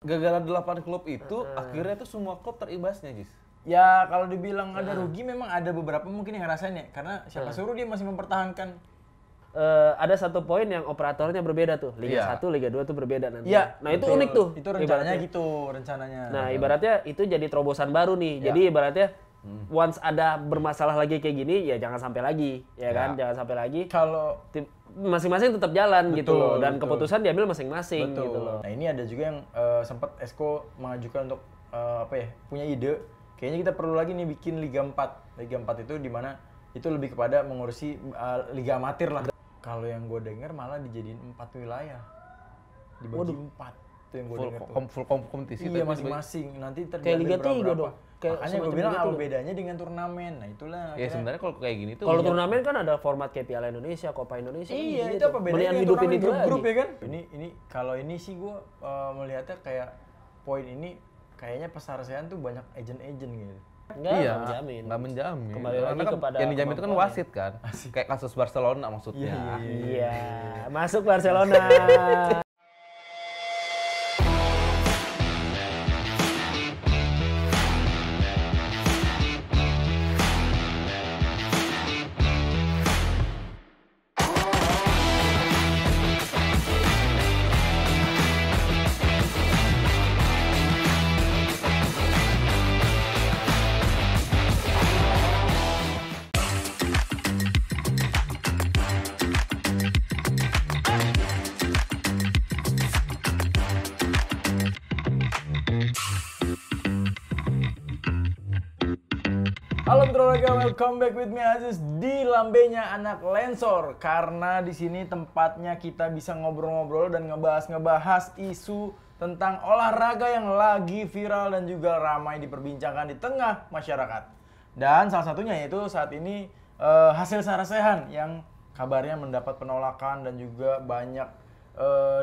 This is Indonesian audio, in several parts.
Gara-gara 8 klub itu akhirnya tuh semua klub terimbasnya, Jis. Ya kalau dibilang ada rugi memang ada beberapa mungkin yang ngerasain ya. Karena siapa suruh dia masih mempertahankan. Ada satu poin yang operatornya berbeda tuh. Liga 1, Liga 2 tuh berbeda nanti. Iya. Nah, itu unik tuh. Itu rencananya gitu, rencananya. Nah, ibaratnya itu jadi terobosan baru nih. Jadi ibaratnya once ada bermasalah lagi kayak gini, ya jangan sampai lagi, ya kan? Jangan sampai lagi. Kalau Masing-masing tetap jalan gitu loh, dan keputusan diambil masing-masing gitu loh. Nah, ini ada juga yang sempat Esko mengajukan untuk punya ide. Kayaknya kita perlu lagi nih bikin Liga 4. Liga 4 itu di mana itu lebih kepada mengurusi liga amatir lah. Kalau yang gue dengar malah dijadiin 4 wilayah. Dibagi 4. Itu yang gue dengar tuh. Full kompetisi. Iya, masing-masing. Nanti Kayak Liga 3 dong. Makanya gue bilang apa bedanya dengan turnamen. Nah, itulah. Ya sebenarnya kalau kayak gini tuh Kalau turnamen kan ada format kayak Piala Indonesia, Copa Indonesia. Iya, itu apa bedanya dengan hidupin turnamen itu grup lagi. ya kan? Ini kalau ini sih gue melihatnya kayak poin ini kayaknya pesarsean tuh banyak agent-agent gitu. Enggak menjamin. Nggak menjamin. Kembali lagi Karena kan kepada yang dijamin itu kan kemampuannya. wasit kan. Kayak kasus Barcelona maksudnya. Iya, masuk Barcelona. Halo Mitra Olahraga, welcome back with me Aziz di Lambenya Anak Lensor. Karena di sini tempatnya kita bisa ngobrol-ngobrol dan ngebahas isu tentang olahraga yang lagi viral dan juga ramai diperbincangkan di tengah masyarakat. Dan salah satunya yaitu saat ini hasil sarasehan yang kabarnya mendapat penolakan dan juga banyak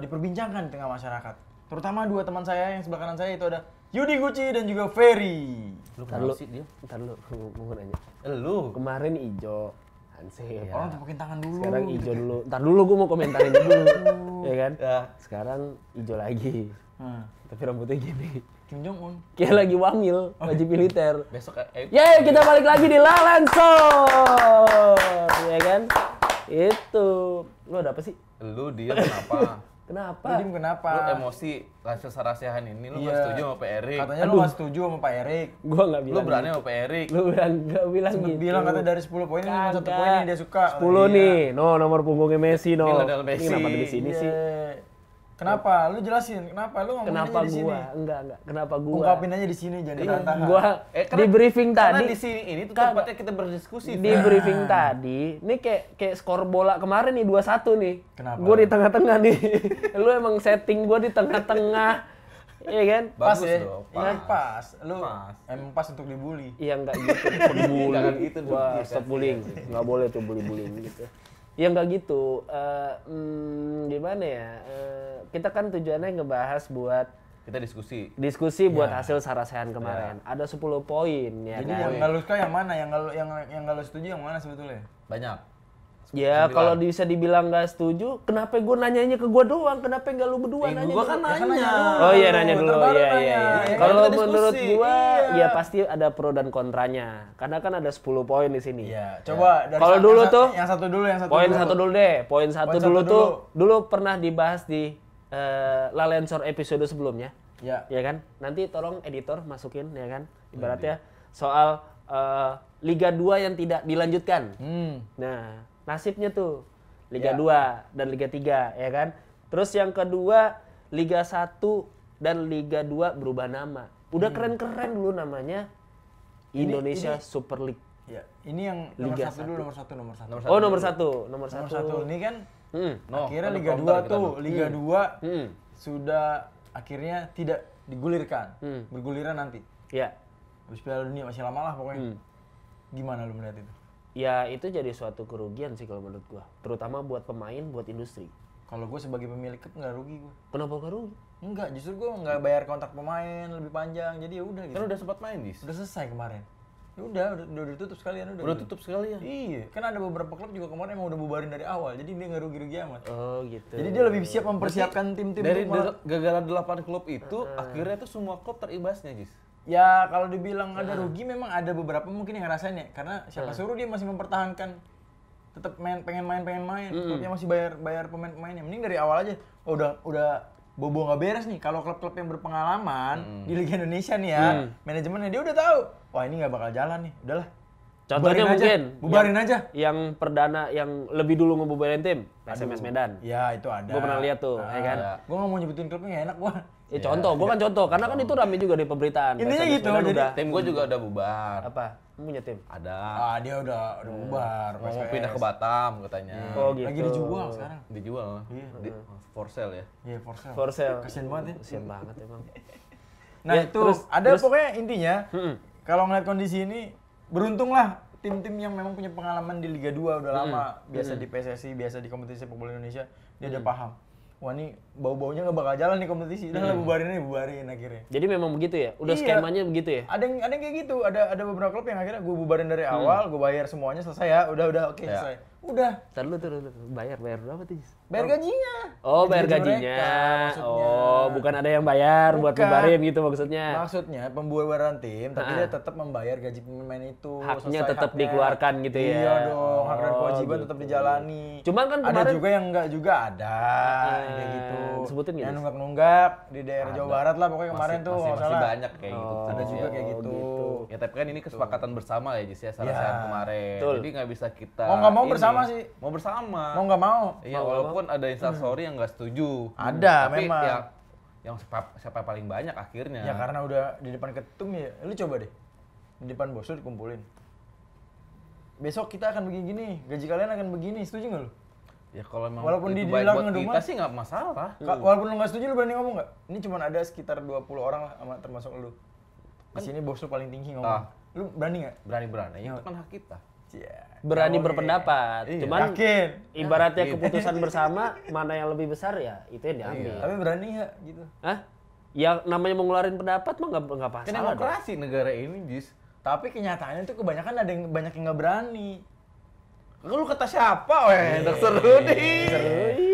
diperbincangkan di tengah masyarakat. Terutama dua teman saya yang sebelah kanan saya itu ada Yudi Gucci dan juga Ferry. Lu Ntar kenapa sih dia? lu, mau nanya. Lu. Kemarin ijo, Hansip. Orang tepukin tangan dulu. Sekarang ijo dulu. Ntar dulu gue mau komentarin dulu, ya kan? Ya. Sekarang ijo lagi. Tapi rambutnya gini. Kim Jong Un. Kayak lagi wamil, wajib militer. Besok Yeay, kita balik lagi di Lalensor, ya kan? Itu, lu ada apa sih? Lu dia kenapa? Kenapa? Dim kenapa? Lu emosi hasil sarasehan ini lu nggak setuju sama Pak Erik. Katanya lu nggak setuju sama Pak Erik. Gua nggak Lu bilang. berani sama Pak Erik. Lu nggak bilang Sempet gitu. bilang katanya dari 10 poin ini cuma 1 poin yang dia suka. 10 nih, nomor punggungnya Messi, no. Lionel Messi. Ini kenapa ada di sini sih? Kenapa? Lu jelasin. Kenapa lu ngomongin Kenapa aja di sini? gua? Enggak. Kenapa gua? Ungkapin aja di sini jangan ditahan. Gua di briefing Karena tadi. di sini ini tuh Kagak. tempatnya kita berdiskusi. Di briefing tadi, ini kayak skor bola kemarin nih 2-1 nih. Kenapa? Gua di tengah-tengah nih. Lu emang setting gua di tengah-tengah. Iya kan? Pas Bagus ya? dong, Iya pas. Lu Pas. emang pas untuk dibully. Iya enggak gitu, bully. Jangan gitu dong. Wah, stop bullying. Enggak boleh tuh bully-bullying gitu. Ya enggak gitu. Gimana ya? Kita kan tujuannya ngebahas buat Kita diskusi. diskusi buat hasil sarasehan kemarin. Ada 10 poin ya Jadi kan. yang nggak lu suka yang mana? Yang nggak lu setuju yang mana sebetulnya? Banyak. Ya kalau bisa dibilang nggak setuju, kenapa gue nanyanya ke gue doang? Kenapa nggak lu berdua nanya? Gua kan dulu? nanya. Oh iya nanya dulu. Ntar baru Iya nanya. iya. Ya, Kalau kita diskusi. menurut gua Iya. ya pasti ada pro dan kontranya. Karena kan ada 10 poin di sini. Iya. Coba dari Kalau yang dulu sa- tuh, yang satu dulu, yang satu Poin dulu. satu dulu deh. Poin satu Poin dulu satu tuh dulu. dulu pernah dibahas di Lalensor episode sebelumnya. Ya. Ya kan? Nanti tolong editor masukin ya kan. Ibaratnya soal Liga 2 yang tidak dilanjutkan. Nah, nasibnya tuh Liga Ya. 2 dan Liga 3 ya kan. Terus yang kedua Liga 1 dan Liga 2 berubah nama. Udah keren-keren dulu namanya Indonesia Super League. Ya. Ini yang nomor Liga 1 dulu, nomor satu. Oh, nomor satu. Nomor satu ini kan No, akhirnya ada Liga counter 2 kita tuh, dulu. Liga 2 sudah akhirnya tidak digulirkan. Berguliran nanti. Ya. Habis Piala Dunia masih lama lah pokoknya. Gimana lu melihat itu? Ya itu jadi suatu kerugian sih kalau menurut gua, terutama buat pemain, buat industri. Kalau gue sebagai pemilik klub nggak rugi gue. Kenapa gak rugi? Enggak, justru gue nggak bayar kontrak pemain lebih panjang. Jadi ya udah gitu. Kan udah sempat main, Dis. Udah selesai kemarin. Ya udah ditutup sekalian udah. Udah tutup sekali ya. Iya, kan ada beberapa klub juga kemarin emang udah bubarin dari awal, jadi dia nggak rugi-rugi amat. Oh gitu. Jadi dia lebih siap mempersiapkan tim-tim Dari untuk gara-gara 8 klub itu akhirnya tuh semua klub terimbasnya, Jis. ya kalau dibilang ada rugi memang ada beberapa mungkin yang ngerasain ya, karena siapa suruh dia masih mempertahankan tetap pengen main. Klubnya masih bayar pemain-pemainnya. Mending dari awal aja. Oh, udah bobo nggak beres nih. Kalau klub-klub yang berpengalaman di Liga Indonesia nih ya, manajemennya dia udah tahu. Wah, ini nggak bakal jalan nih. Udahlah. Contohnya Bubarin aja. Yang perdana yang lebih dulu ngebubarin tim, PSMS Medan. Ya, itu ada. Gue pernah lihat tuh, ya kan? Gue nggak mau nyebutin klubnya, nggak enak gua. Ya contoh, gue kan contoh, karena kan itu rame juga di pemberitaan. Intinya PSMS gitu, Medan jadi udah, Tim gue juga udah bubar. apa? Lu punya tim? Ada. Ah, dia udah bubar. Mau pindah ke Batam katanya. Oh gitu. Lagi dijual sekarang. Dijual. Di for sale ya. Iya, for sale. For sale. Kasian banget ya. Kasian banget emang. Nah, Ya, itu terus- ada terus- pokoknya intinya kalau ngeliat kondisi ini beruntunglah tim-tim yang memang punya pengalaman di Liga 2 udah lama, biasa di PSSI, biasa di kompetisi sepak bola Indonesia, dia udah paham. Wah, ini bau-baunya nggak bakal jalan nih kompetisi. Udah lah bubarin akhirnya. Jadi memang begitu ya? Udah Iya. skemanya begitu ya? Ada yang kayak gitu, ada beberapa klub yang akhirnya gue bubarin dari awal, gue bayar semuanya selesai ya, udah oke selesai. Udah, Ntar lu tuh bayar berapa tuh? Jis? bayar gajinya. Oh, bayar Gaji gajinya. mereka, maksudnya. Oh, bukan ada yang bayar buat Bukan. bubarin gitu maksudnya. Maksudnya pembubaran tim, tapi dia tetap membayar gaji pemain itu. Haknya selesai tetap haknya. dikeluarkan gitu ya. Iya dong, hak dan Oh, kewajiban gitu. tetap dijalani. Cuman kan ada kemarin- juga yang enggak juga ada, yang kayak gitu. Sebutin nggak, Yang Dis? nunggak-nunggak di daerah Jawa Barat lah pokoknya kemarin tuh. masih nggak salah. banyak kayak gitu. Ada juga kayak gitu. Ya tapi kan ini kesepakatan bersama ya Jis ya, Sarasehan kemarin. Betul. Jadi nggak bisa kita Mau nggak mau ini. bersama sih. Mau bersama. Mau nggak mau. Iya, walaupun ada instastory yang nggak setuju. Ada, Tapi memang. yang siapa paling banyak akhirnya. Ya karena udah di depan ketum ya, lu coba deh. Di depan bos lu dikumpulin. Besok kita akan begini, gaji kalian akan begini, setuju nggak lu? Ya kalau memang Walaupun itu di baik bilang buat ngedumel. kita sih nggak masalah. Walaupun lu nggak setuju, lu berani ngomong nggak? Ini cuma ada sekitar 20 orang lah, sama termasuk lu. Di sini bos lu paling tinggi ngomong. Ah. Lu berani nggak? Berani-berani, itu kan hak kita. Cia. Berani Oke. berpendapat. Iya. Cuman Yakin. ibaratnya keputusan bersama mana yang lebih besar ya itu yang diambil. Tapi berani nggak gitu? Hah? Ya namanya mau ngeluarin pendapat mah nggak Kan masalah dong. demokrasi negara ini, Jis. Tapi kenyataannya tuh kebanyakan ada yang banyak yang nggak berani. Lu kata siapa, weh? Dokter Rudi.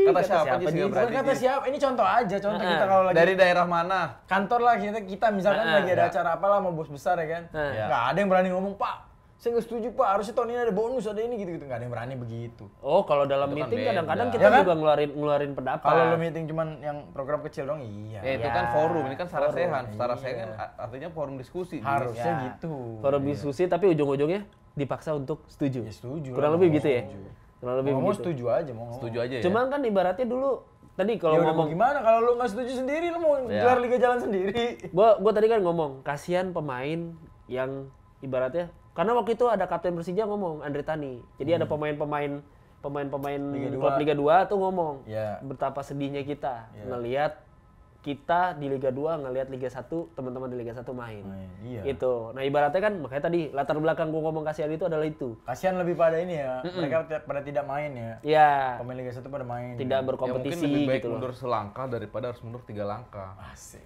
Kata siapa, Jis? Nggak Bukan berani, kata Jis? siapa, ini contoh aja, contoh kita kalau lagi Dari daerah mana? kantor lah kita misalkan lagi ada acara apalah sama bos besar ya kan. Iya. Nggak ada yang berani ngomong, Pak, saya nggak setuju Pak, harusnya tahun ini ada bonus, ada ini gitu-gitu. Nggak ada yang berani begitu. Oh, kalau dalam Itu kan meeting beda. kadang-kadang kita Ya kan? juga ngeluarin pendapat. Kalau lo meeting cuman yang program kecil dong, iya. Itu kan forum, ini kan Sarasehan. Sarasehan kan artinya forum diskusi. Jis. Harusnya Ya. gitu. Forum diskusi tapi ujung-ujungnya dipaksa untuk setuju. Ya setuju. Kurang lah, lebih mau gitu ya. setuju. Kurang lebih Mau begitu. setuju aja, mau ngomong. Setuju aja ya. Cuman kan ibaratnya dulu tadi Ya kalau udah mau ngomong gimana kalau lu nggak setuju sendiri, lu mau gelar Liga Jalan sendiri. gua tadi kan ngomong kasihan pemain yang ibaratnya karena waktu itu ada kapten Persija ngomong Andre Tani. Jadi ada pemain-pemain Liga klub 2. Liga 2 tuh ngomong Ya. betapa sedihnya kita ngelihat kita di Liga 2 ngelihat Liga 1 teman-teman di Liga 1 main. Iya. Itu. Nah, ibaratnya kan makanya tadi latar belakang gua ngomong kasihan itu adalah itu. Kasihan lebih pada ini ya, mereka pada tidak main ya. Ya, Pemain Liga 1 pada main. tidak Ya mungkin berkompetisi lebih baik gitu loh. mundur selangkah daripada harus mundur 3 langkah. Asik.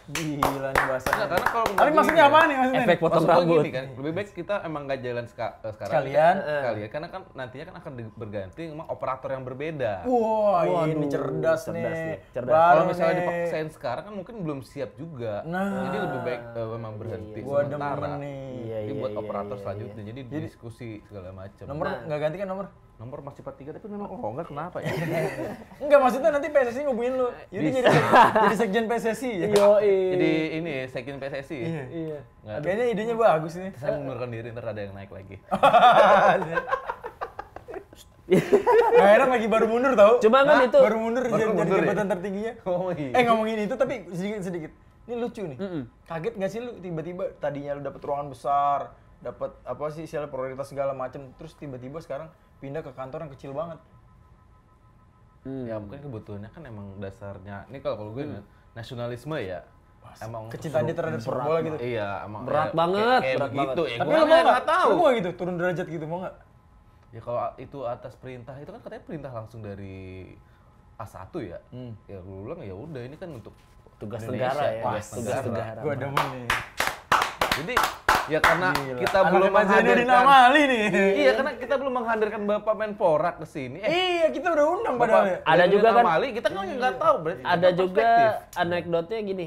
Gila nih bahasa. Enggak, karena kalau Tapi maksudnya apa nih maksudnya? Efek nih? potong Maksud gua rambut. gini kan, lebih baik kita emang nggak jalan sekarang. Sekalian. Sekalian, karena kan nantinya kan akan berganti emang operator yang berbeda. Wah, Waduh, ini cerdas cerdas nih. nih, cerdas. Baru Kalau misalnya nih. dipaksain sekarang kan mungkin belum siap juga. Nah. Jadi lebih baik memang berhenti Gua sementara. demen nih. Iya, Jadi iya, buat iya, operator iya, selanjutnya. Jadi diskusi segala macam. Nomor nggak ganti kan nomor? Nomor masih 43 tapi memang enggak kenapa ya? Enggak, maksudnya nanti PSSI ngubungin lu. Yudi jadi jadi sekjen PSSI ya. Jadi ini sekjen PSSI. Iya. Nggak ada. Kayaknya idenya bagus nih. Saya mengundurkan diri ntar ada yang naik lagi. Nggak enak lagi baru mundur tau. Cuma kan itu Baru mundur Baru jadi mundur ya? jabatan tertingginya. Oh iya. Ngomongin itu tapi sedikit. Ini lucu nih. Kaget nggak sih lu tiba-tiba tadinya lu dapet ruangan besar, dapat apa sih istilah prioritas segala macem, terus tiba-tiba sekarang pindah ke kantor yang kecil banget. Ya mungkin kebutuhannya kan emang dasarnya. Ini kalau gue nasionalisme ya. Emang Kecintaan dia terhadap sepak bola gitu. Iya, emang Berat ya, banget, kayak berat begitu. banget. Ya, Tapi gua lu mau nggak tahu. Lu mau nggak gitu, turun derajat gitu, mau nggak? Ya kalau itu atas perintah itu kan katanya perintah langsung dari A1 ya. Ya gue bilang ya udah ini kan untuk tugas Indonesia, negara ya. tugas Tugas negara. negara. Gua demen nih. Jadi Ya karena kita Anaknya belum Pak Zainuddin menghadirkan. Amali nih. Iya, karena kita belum menghadirkan Bapak Menpora ke sini. Iya, kita udah undang padahal ya. Ada juga kan- Amali, kita kan nggak tahu berarti. Ada kita juga perspektif. anekdotnya gini,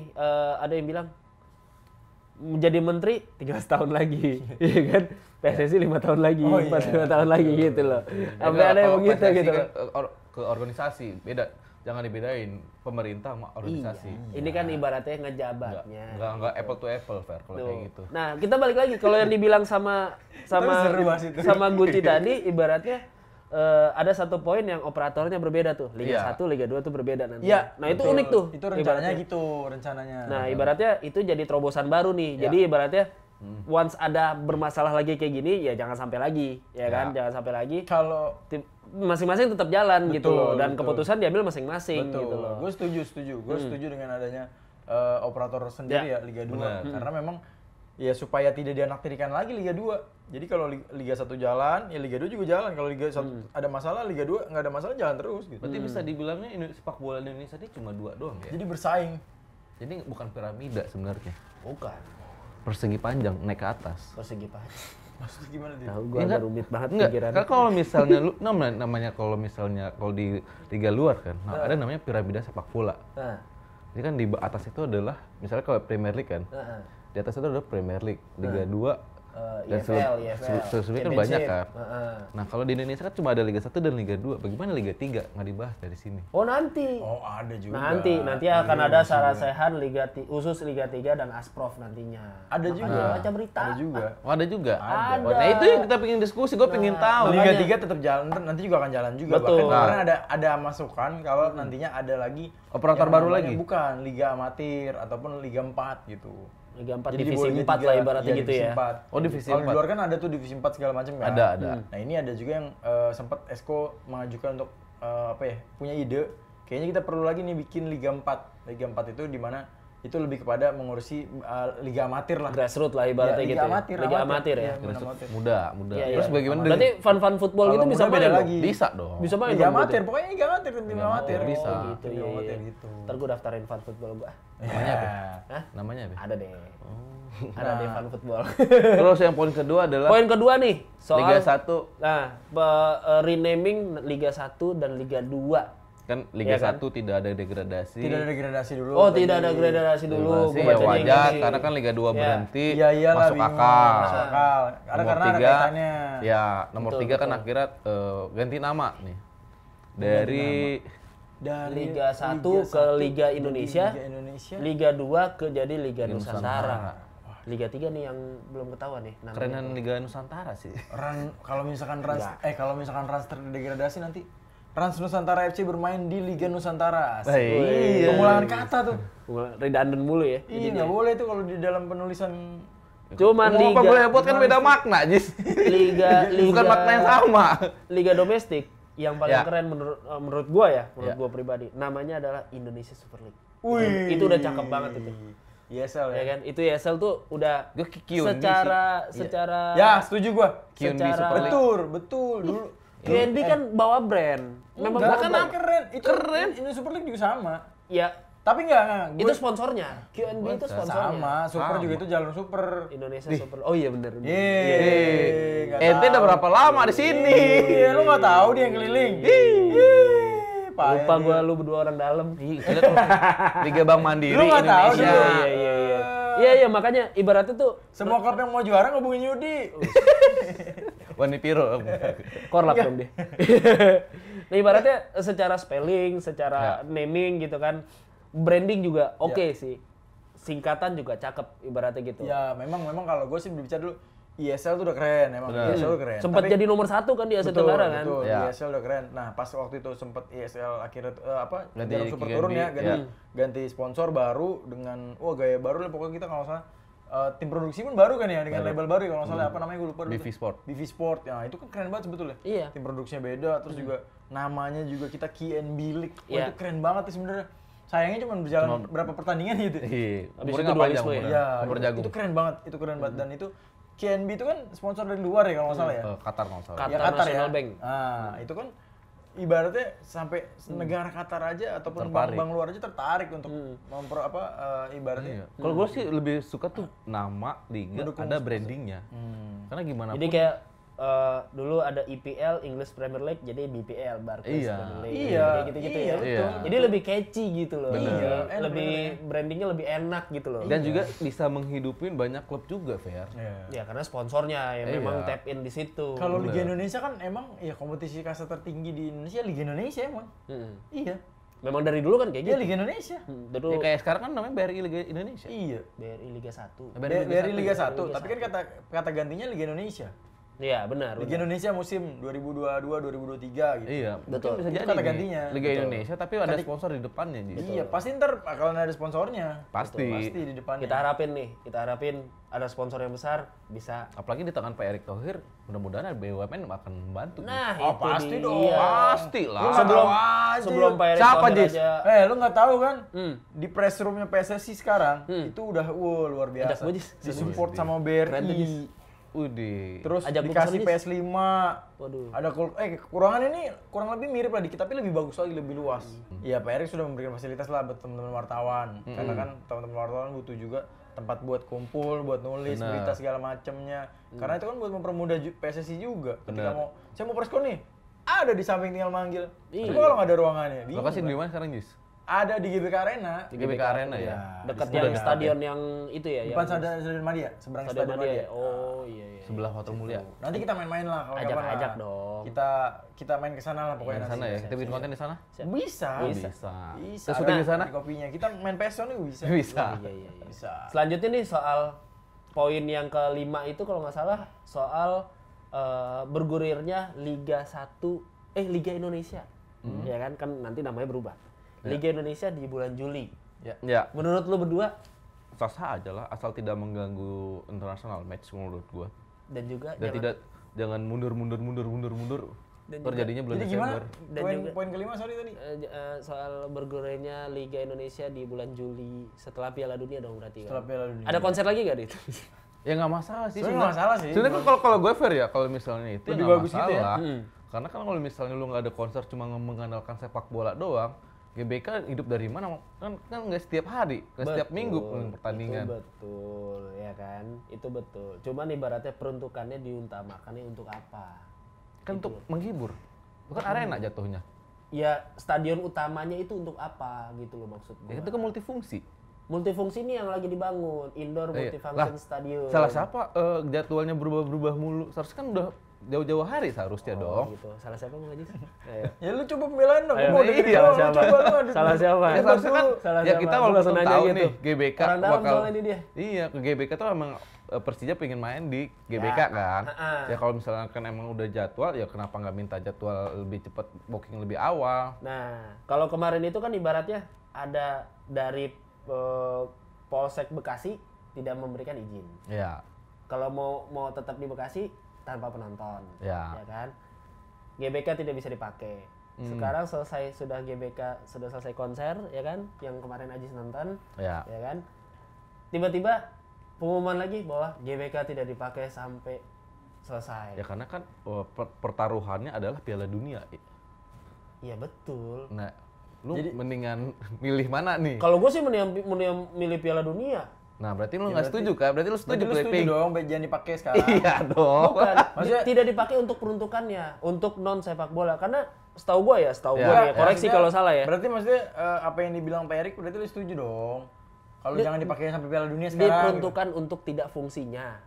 ada yang bilang menjadi menteri 13 tahun lagi, iya kan? PSSI 5 tahun lagi, Oh, iya. 5 tahun lagi gitu loh. Ya, Sampai ada yang kalau begitu PSSI gitu kan, loh. ke organisasi beda, jangan dibedain pemerintah sama organisasi. Ini kan ibaratnya ngejabatnya. Enggak apple to apple fair kalau Tuh. kayak gitu. Nah, kita balik lagi kalau yang dibilang sama seru bahas itu. sama Gucci tadi ibaratnya ada satu poin yang operatornya berbeda tuh. Liga Iya. 1, Liga 2 tuh berbeda nanti. Iya. Nah, itu betul. unik tuh. Itu rencananya ibaratnya. gitu, rencananya. Nah, ibaratnya itu jadi terobosan baru nih. Ya. Jadi ibaratnya once ada bermasalah lagi kayak gini, ya jangan sampai lagi, ya kan? Ya. Jangan sampai lagi. Kalau Masing-masing tetap jalan gitu Betul, loh. Dan betul. keputusan diambil masing-masing betul, gitu loh. gue setuju. Gue setuju dengan adanya operator sendiri ya Liga 2. Benar. Karena memang ya supaya tidak dianaktirikan lagi Liga 2. Jadi kalau Liga 1 jalan, ya Liga 2 juga jalan. Kalau Liga 1 ada masalah, Liga 2 nggak ada masalah jalan terus gitu. Berarti bisa dibilangnya sepak bola di Indonesia ini cuma 2 doang ya. Jadi bersaing. Jadi bukan piramida sebenarnya. Bukan. Persegi panjang naik ke atas. Persegi Pak. Maksudnya gimana dia? Tahu Ya gua agak enggak? rumit banget Enggak, pikirannya. kan kalau misalnya lu namanya kalau misalnya kalau di liga luar kan, ada namanya piramida sepak bola. Nah, Jadi kan di atas itu adalah misalnya kalau Premier League kan, nah, di atas itu ada Premier League, Liga 2 dan IFL, sebelumnya kan banyak kan. Heeh. Nah, kalau di Indonesia kan cuma ada Liga 1 dan Liga 2. Bagaimana Liga 3 nggak dibahas dari sini? Oh nanti. Oh, ada juga. Nanti akan ada sarasehan khusus Liga 3 dan Asprof nantinya. Ada Makanya juga. baca berita. Ada juga. Oh, ada juga. Ada. Oh, nah, itu yang kita pengen diskusi, gue pengen tahu. Liga makanya. 3 tetap jalan, nanti juga akan jalan juga. Betul. Bahkan kemarin ada masukan kalau nantinya ada lagi Operator yang baru namanya lagi? Bukan, Liga Amatir ataupun Liga 4 gitu. Liga 4 Jadi di divisi bawah Liga 4 lah 3, ibaratnya iya, gitu divisi ya. 4. Oh, divisi Kalau di 4. luar kan ada tuh divisi 4 segala macam kan. Ada. Nah, ini ada juga yang sempat Esko mengajukan untuk punya ide. Kayaknya kita perlu lagi nih bikin Liga 4. Liga 4 itu di mana itu lebih kepada mengurusi Liga Amatir lah. Grassroots lah ibaratnya Liga gitu. Amatir, Liga amatir ya. Iya, amatir. Muda. Iya, Terus iya. bagaimana Berarti fun football Kalau gitu bisa muda beda main dong? lagi. Bisa dong. Bisa main Liga dong Amatir, berarti? pokoknya Liga Amatir, tim Amatir. Oh, bisa. gitu, Tim iya, amatir iya. gitu. Ntar gue daftarin fun football gua. Namanya apa? Hah? Namanya apa? Ada deh. Ada deh fun football. Terus yang poin kedua adalah Poin kedua nih, soal Liga 1 Nah, renaming Liga 1 dan Liga 2. kan Liga Iya kan? 1 tidak ada degradasi. Tidak ada degradasi dulu. Oh, tidak ada gradasi dulu. Degradasi Gua ya bacanya wajar gini. karena kan Liga 2 Iya. berhenti. Iya iyalah, masuk bingung, akal. Masuk akal. Karena ada tiga, kaitannya. ya nomor Betul, 3 kan betul. akhirnya ganti nama nih. Dari Dari Liga 1 ke Liga Indonesia. Liga Indonesia. Liga 2 ke jadi Liga Nusantara. Nusantara. Liga 3 nih yang belum ketahuan nih namanya. kerenan Liga Nusantara sih. Kalau misalkan Rans terdegradasi nanti Rans Nusantara FC bermain di Liga Nusantara. Asik. Iya. Pengulangan kata tuh. Redundant mulu ya. Iya nggak boleh tuh kalau di dalam penulisan. Cuman Mau apa boleh buat kan beda makna, Jis. Liga Bukan makna yang sama. Liga domestik yang paling Ya. keren menurut gua ya, menurut Ya. gua pribadi. Namanya adalah Indonesia Super League. Wih. Itu udah cakep banget itu. ESL Ya ya. kan? Itu ESL tuh udah Gua Kion secara Ya setuju gua. Kion di secara Super League. Betul dulu. QNB kan bawa brand. Memang Enggak, bukan keren. Itu keren. Ini Super League juga sama. ya Tapi enggak. itu sponsornya. QNB itu sponsornya. sama. Super Sama. juga itu jalur super. Indonesia Super. Oh iya bener. Yeay. nggak Ente udah tahu. berapa lama di sini? Iya, lu nggak tahu dia yang keliling. Payah Lupa dia. gua lu berdua orang dalam. Lihat tuh, Liga Bank Mandiri Lu nggak tahu Indonesia. juga. Iya. Iya makanya ibaratnya tuh Semua klub yang mau juara ngehubungin Yudi. Wani Piro. korlap Iya. dong dia. Nah ibaratnya secara spelling, secara Ya. naming gitu kan, branding juga oke sih. Singkatan juga cakep ibaratnya gitu. Ya, memang kalau gue sih berbicara dulu ESL tuh udah keren, emang Benar. ESL udah keren. Sempat Tapi- jadi nomor 1 kan di Asia betul, Tenggara kan. betul. Ya. ESL udah keren. Nah, pas waktu itu sempat ESL akhirnya Ganti jalur super KGB, turun ya, ya. ganti sponsor baru dengan gaya baru lah pokoknya kita kalau nggak salah tim produksi pun baru kan ya dengan label baru ya kalau nggak salah apa namanya gue lupa dulu. BV Sport. BV Sport. Ya, itu kan keren banget sebetulnya. Iya. Tim produksinya beda terus juga namanya juga kita KNB League. Wah, Iya. itu keren banget sih sebenarnya. Sayangnya cuma berjalan berapa pertandingan gitu. Iya, Habis umurnya itu nggak panjang dualisme ya? umurnya. Iya, Umur itu- jagung. itu keren banget, dan itu KNB itu kan sponsor dari luar ya kalau nggak salah ya. Qatar nggak salah. Qatar Ya Qatar ya. National Bank. Nah, itu kan ibaratnya sampai negara Qatar aja ataupun Tertarik. bank luar aja tertarik untuk ibaratnya. Iya. Kalau gue sih lebih suka tuh nama liga Mendukung ada brandingnya. Karena gimana Jadi pun kayak dulu ada EPL, English Premier League, jadi BPL, Barclays Iya. Premier League. Iya, Kayak gitu-gitu iya, ya. betul. Jadi lebih catchy gitu loh. Bener. Lebih, Iya, enak, lebih bener. brandingnya lebih enak gitu loh. dan juga bisa menghidupin banyak klub juga, Fer. Ya karena sponsornya yang Iya. memang tap in di situ. Kalau Bener. Liga Indonesia kan emang ya kompetisi kasta tertinggi di Indonesia Liga Indonesia emang. Mm. Iya. Memang dari dulu kan kayak Iya gitu. Liga Indonesia. Dulu Ya, kayak sekarang kan namanya BRI Liga Indonesia. Iya. BRI Liga 1. Dari Liga 1, Liga tapi kan kata gantinya Liga Indonesia. Iya, benar. Liga Indonesia musim 2022-2023 gitu. Iya, Betul. mungkin bisa Itu jadi kata nih, gantinya. Liga Betul. Indonesia tapi ada sponsor di depannya, Ji. Iya, pasti ntar bakalan ada sponsornya. Pasti. Pasti di depannya. Kita harapin ada sponsor yang besar bisa. Apalagi di tangan Pak Erick Thohir, mudah-mudahan BUMN akan membantu. Nah, Oh, itu pasti dia. dong. Pasti lah. Lu nggak Sebelum tahu aja. sebelum Pak Erick Siapa, Thohir Jis? aja. Lu nggak tahu kan? Hmm. Di press roomnya PSSI sekarang itu udah luar biasa. Ajak gua, Jis. Disupport sama Keren tuh, Jis. BRI. Udih. Terus Ajak gua dikasih kesana, Jis. PS5. Waduh. Ada kekurangan ini kurang lebih mirip lah dikit tapi lebih bagus lagi, lebih luas. Iya, Pak Erick sudah memberikan fasilitas lah buat teman-teman wartawan. Karena kan teman-teman wartawan butuh juga tempat buat kumpul, buat nulis Benar. berita segala macamnya. Karena itu kan buat mempermudah PSSI juga. Ketika Benar. saya mau preskon nih, ada di samping tinggal manggil. Iya. Coba kalau nggak ada ruangannya. bingung Lokasi kan? di mana sekarang, Jis? Ada di GBK Arena. Di GBK Arena ya. Dekat di yang sebelah. stadion yang itu ya, Depan yang Stadion Madia, seberang Stadion Stadion Madia. Madia. Ya? Oh, iya iya. Sebelah Hotel Mulia. Nanti kita main-main lah kalau kapan lah. Ajak dong. Kita main ke sana lah pokoknya Di sana nanti. ya. Kita bikin konten di sana? Bisa. Bisa. Bisa. Terus syuting di sana? Di kopinya. Kita main PES juga bisa. Bisa. Iya iya iya. Bisa. Selanjutnya nih soal poin yang kelima itu kalau nggak salah soal bergulirnya Liga 1 Liga Indonesia. Ya kan nanti namanya berubah. Liga Indonesia di bulan Juli. Ya, Menurut lu berdua sah-sah aja lah asal tidak mengganggu internasional match menurut gua. dan juga Dan tidak jangan mundur. Dan Terjadinya bulan Jadi gimana? Desember. Dan juga- Poin kelima sorry tadi. soal bergulirnya Liga Indonesia di bulan Juli setelah Piala Dunia dong berarti kan. Setelah Piala Dunia. Ada konser lagi gak di itu? Ya nggak masalah sih. Sebenarnya nggak masalah sih. Sebenarnya kan kalau gue fair ya, kalau misalnya itu Lebih nggak bagus gitu masalah. ya. Karena kan kalau misalnya lu nggak ada konser cuma mengandalkan sepak bola doang, GBK hidup dari mana? Kan nggak setiap hari, nggak setiap minggu pertandingan. Itu betul, ya kan? Itu betul. Cuman ibaratnya peruntukannya diutamakannya untuk apa? Kan untuk menghibur, bukan arena jatuhnya. Ya stadion utamanya itu untuk apa gitu loh maksud gue. Ya, itu kan multifungsi. Multifungsi ini yang lagi dibangun, indoor Iya. multifunction Lah, stadium. Salah siapa jadwalnya berubah-berubah mulu? Seharusnya kan udah jauh-jauh hari seharusnya dong. Gitu. Salah siapa Bang Haji? Ya lu coba pembelain dong. Ayo, Gua mau dengerin iya, dong, siapa? coba lu adu. Salah siapa? Ya seharusnya kan Salah ya siapa? kita Gua walaupun langsung nanya tahu gitu. nih GBK Orang dalam bakal soalnya ini dia. Iya, ke GBK tuh emang Persija pengen main di GBK Ya. kan. Ha-ha. Ya kalau misalnya kan emang udah jadwal ya kenapa nggak minta jadwal lebih cepat, booking lebih awal. Nah, kalau kemarin itu kan ibaratnya ada dari Polsek Bekasi tidak memberikan izin. Ya. Kalau mau tetap di Bekasi tanpa penonton, Ya. kan? GBK tidak bisa dipakai. Sekarang sudah selesai konser, ya kan? Yang kemarin Ajis nonton, Ya. ya kan? Tiba-tiba pengumuman lagi bahwa GBK tidak dipakai sampai selesai. Ya karena kan pertaruhannya adalah Piala Dunia. Iya betul. Nah, lu mendingan milih mana nih? Kalau gue sih mending milih Piala Dunia. Nah, berarti lu nggak setuju kan? Berarti lu setuju Berarti lu setuju Blackpink. dong, jangan dipakai sekarang. Iya dong. Bukan, Maksudnya- tidak dipakai untuk peruntukannya, untuk non sepak bola. Karena setahu gue ya, Enggak, koreksi maksudnya- kalau salah ya. Berarti maksudnya apa yang dibilang Pak Erick berarti lu setuju dong. Kalau jangan dipakai sampai Piala Dunia sekarang. Diperuntukkan untuk tidak fungsinya.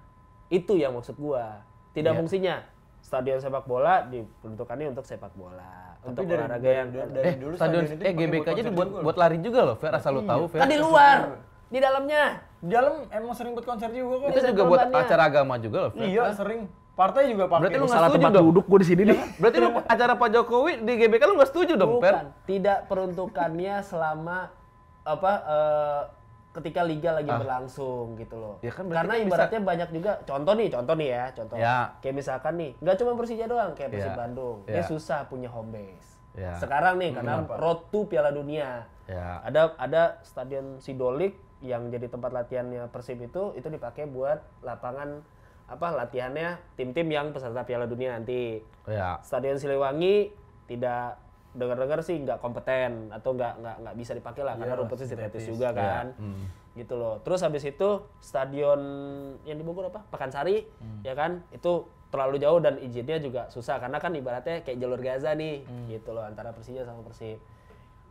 Itu yang maksud gua. Tidak Iya. fungsinya. Stadion sepak bola diperuntukannya untuk sepak bola. Tapi Untuk dari- olahraga yang dari dulu Stadion itu dipakai GBK buat aja konser buat juga buat lari juga loh, Fer, asal lu tahu, Fer. kan di luar, di dalamnya. Di dalam emang sering buat konser juga kok. Itu juga buat acara agama juga loh, Fer. Iya, sering. Partai juga pakai. Berarti lu nggak Salah setuju tempat dong. duduk gua di sini nih. Berarti lu acara Pak Jokowi di GBK lu nggak setuju dong, Fer? Bukan, tidak peruntukannya selama ketika liga lagi berlangsung gitu loh. Ya kan berarti Karena kan ibaratnya banyak juga contoh nih ya, contoh. Ya. Kayak misalkan nih, nggak cuma Persija doang, kayak Persib Ya. Bandung. Ya. Dia susah punya home base. Ya. Sekarang nih karena road to Piala Dunia. Ya. Ada stadion Sidolik yang jadi tempat latihannya Persib itu dipakai buat lapangan latihannya tim-tim yang peserta Piala Dunia nanti. Ya. Stadion Siliwangi tidak dengar-dengar sih nggak kompeten atau nggak bisa dipakai lah karena rumputnya sintetis juga kan. Gitu loh. Terus habis itu stadion yang di Bogor apa? Pakansari ya kan? Itu terlalu jauh dan izinnya juga susah karena kan ibaratnya kayak jalur Gaza nih gitu loh antara Persija sama Persib.